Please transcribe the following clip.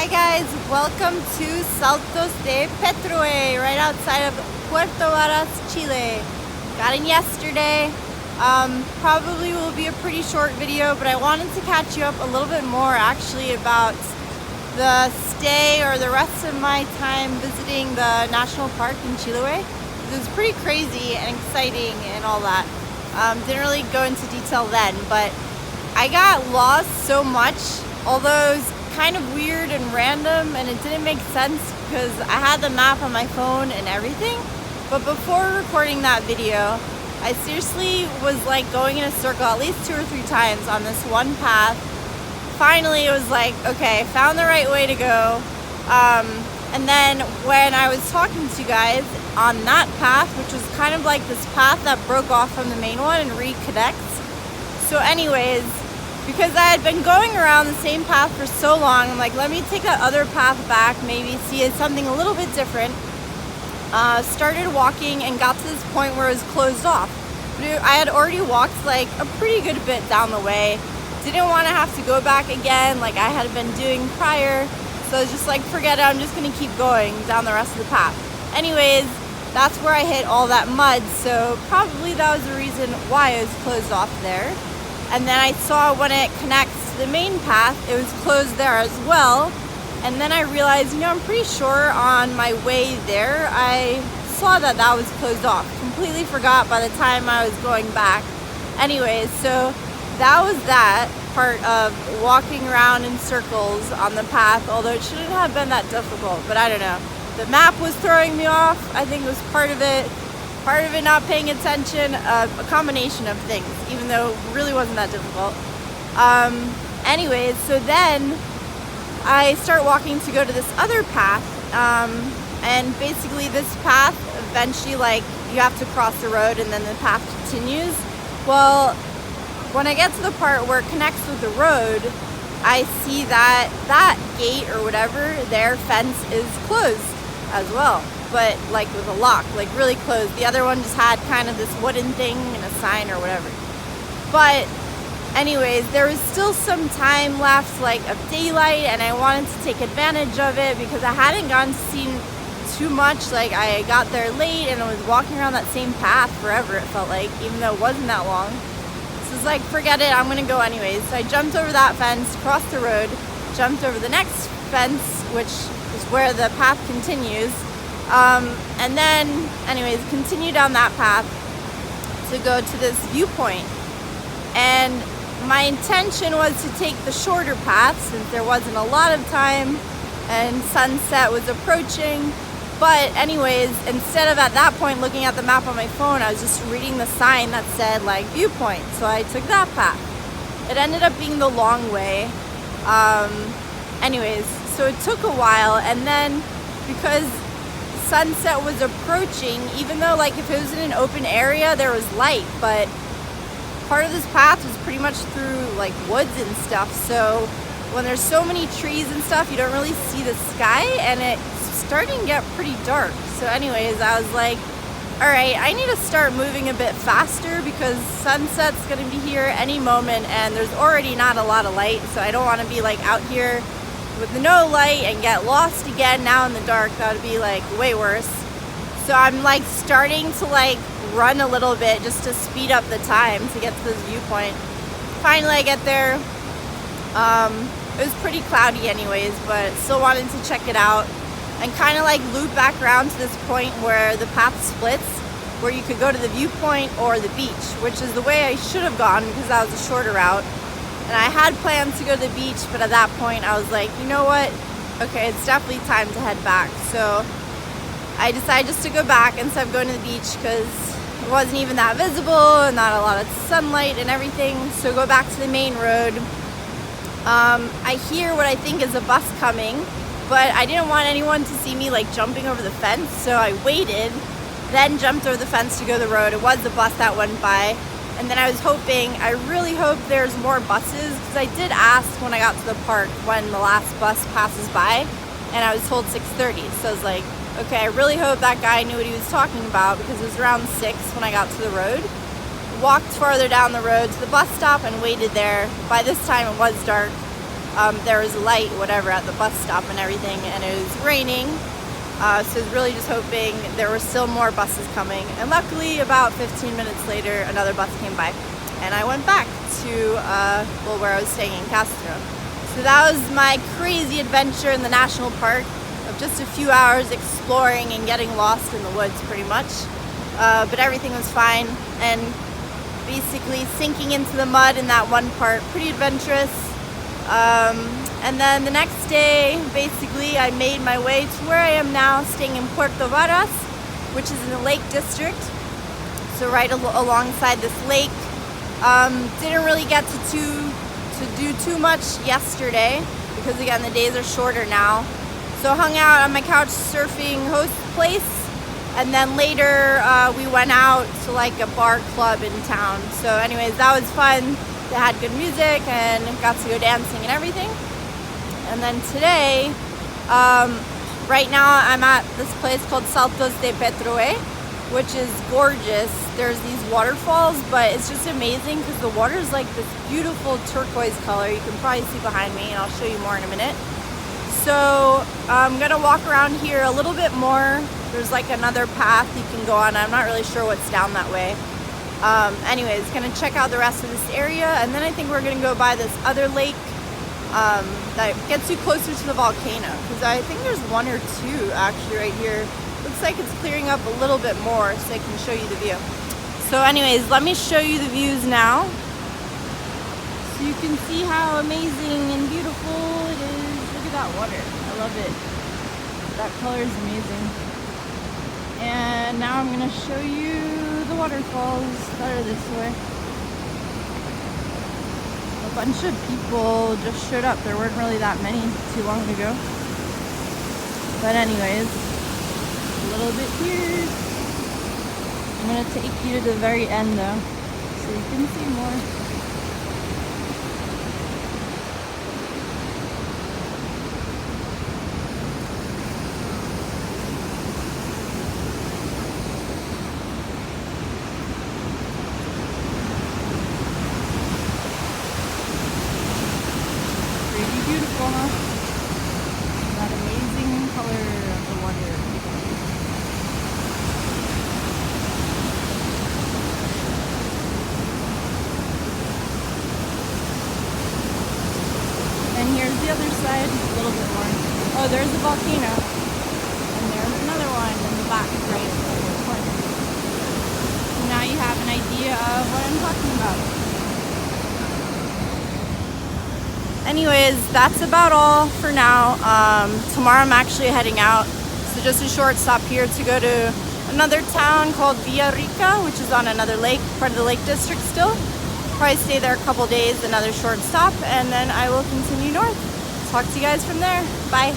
Hi guys, welcome to Saltos de Petrohué, right outside of Puerto Varas, Chile. Got in yesterday. Probably will be a pretty short video, but I wanted to catch you up a little bit more actually about the stay or the rest of my time visiting the national park in Chiloe. It was pretty crazy and exciting and all that. Didn't really go into detail then, but I got lost so much, although it was kind of weird and random and it didn't make sense because I had the map on my phone and everything. But before recording that video, I seriously was like going in a circle at least 2 or 3 times on this one path. Finally it was like, okay, found the right way to go. And then when I was talking to you guys on that path, which was kind of like this path that broke off from the main one and reconnects. So anyways, because I had been going around the same path for so long, I'm like, let me take that other path back, maybe see something a little bit different. Started walking and got to this point where it was closed off. I had already walked like a pretty good bit down the way. Didn't want to have to go back again like I had been doing prior. So I was just like, forget it, I'm just going to keep going down the rest of the path. Anyways, that's where I hit all that mud, so probably that was the reason why it was closed off there. And then I saw when it connects to the main path, it was closed there as well. And then I realized, I'm pretty sure on my way there, I saw that that was closed off. Completely forgot by the time I was going back. Anyways, so that was that part of walking around in circles on the path, although it shouldn't have been that difficult, but I don't know. The map was throwing me off. I think it was part of it not paying attention, a combination of things, even though it really wasn't that difficult. Anyways, so then I start walking to go to this other path, and basically this path eventually, like, you have to cross the road and then the path continues. Well, when I get to the part where it connects with the road, I see that that gate or whatever, their fence is closed as well, but like with a lock, like really closed. The other one just had kind of this wooden thing and a sign or whatever. But anyways, there was still some time left, like of daylight, and I wanted to take advantage of it because I hadn't gotten to see too much. Like, I got there late and I was walking around that same path forever, it felt like, even though it wasn't that long. So it's like, forget it, I'm gonna go anyways. So I jumped over that fence, crossed the road, jumped over the next fence, which is where the path continues. And then, anyways, continue down that path to go to this viewpoint. And my intention was to take the shorter path since there wasn't a lot of time and sunset was approaching. But anyways, instead of at that point looking at the map on my phone, I was just reading the sign that said like viewpoint. So I took that path. It ended up being the long way. Anyways, so it took a while, and then because sunset was approaching, even though like if it was in an open area there was light, but part of this path was pretty much through like woods and stuff, so when there's so many trees and stuff you don't really see the sky, and it's starting to get pretty dark. So anyways, I was like, alright, I need to start moving a bit faster because sunset's gonna be here any moment and there's already not a lot of light, so I don't want to be like out here with no light and get lost again now in the dark. That would be like way worse. So I'm like starting to like run a little bit just to speed up the time to get to this viewpoint. Finally I get there. It was pretty cloudy anyways, but still wanted to check it out and kind of like loop back around to this point where the path splits, where you could go to the viewpoint or the beach, which is the way I should have gone because that was a shorter route. And I had plans to go to the beach, but at that point I was like, you know what? Okay, it's definitely time to head back. So I decided just to go back instead of going to the beach because it wasn't even that visible and not a lot of sunlight and everything. So go back to the main road. I hear what I think is a bus coming, but I didn't want anyone to see me like jumping over the fence, so I waited, then jumped over the fence to go to the road. It was the bus that went by. And then I was hoping, I really hope there's more buses, because I did ask when I got to the park when the last bus passes by, and I was told 6:30. So I was like, okay, I really hope that guy knew what he was talking about, because it was around 6 when I got to the road. Walked farther down the road to the bus stop and waited there. By this time it was dark. there was light, whatever, at the bus stop and everything, and it was raining. So I was really just hoping there were still more buses coming. And luckily, about 15 minutes later, another bus came by. And I went back to, where I was staying in Castro. So that was my crazy adventure in the national park of just a few hours exploring and getting lost in the woods, pretty much. But everything was fine. And basically sinking into the mud in that one part, pretty adventurous. And then the next day, basically, I made my way to where I am now, staying in Puerto Varas, which is in the Lake District. So right alongside this lake. Didn't really get to do too much yesterday because, again, the days are shorter now. So hung out on my couch surfing host place, and then later we went out to like a bar club in town. So anyways, that was fun. They had good music and got to go dancing and everything. And then today, right now I'm at this place called Saltos de Petrohué, which is gorgeous. There's these waterfalls, but it's just amazing because the water is like this beautiful turquoise color. You can probably see behind me, and I'll show you more in a minute. So I'm gonna walk around here a little bit more. There's like another path you can go on. I'm not really sure what's down that way. Anyways, gonna check out the rest of this area, and then I think we're gonna go by this other lake that gets you closer to the volcano, because I think there's one or two actually right here. Looks like it's clearing up a little bit more, so I can show you the view. So anyways, let me show you the views now, so you can see how amazing and beautiful it is. Look at that water. I love it. That color is amazing. And now I'm going to show you the waterfalls that are this way. A bunch of people just showed up. There weren't really that many too long ago. But anyways, a little bit here. I'm going to take you to the very end though, so you can see more. Beautiful, huh? That amazing color of the water. And here's the other side, a little bit more. Oh, there's the volcano. And there's another one in the back, right in the corner. So now you have an idea of what I'm talking about. Anyways, that's about all for now. Tomorrow I'm actually heading out, so just a short stop here to go to another town called Villarrica, which is on another lake, part of the Lake District still. Probably stay there a couple days, another short stop, and then I will continue north. Talk to you guys from there. Bye.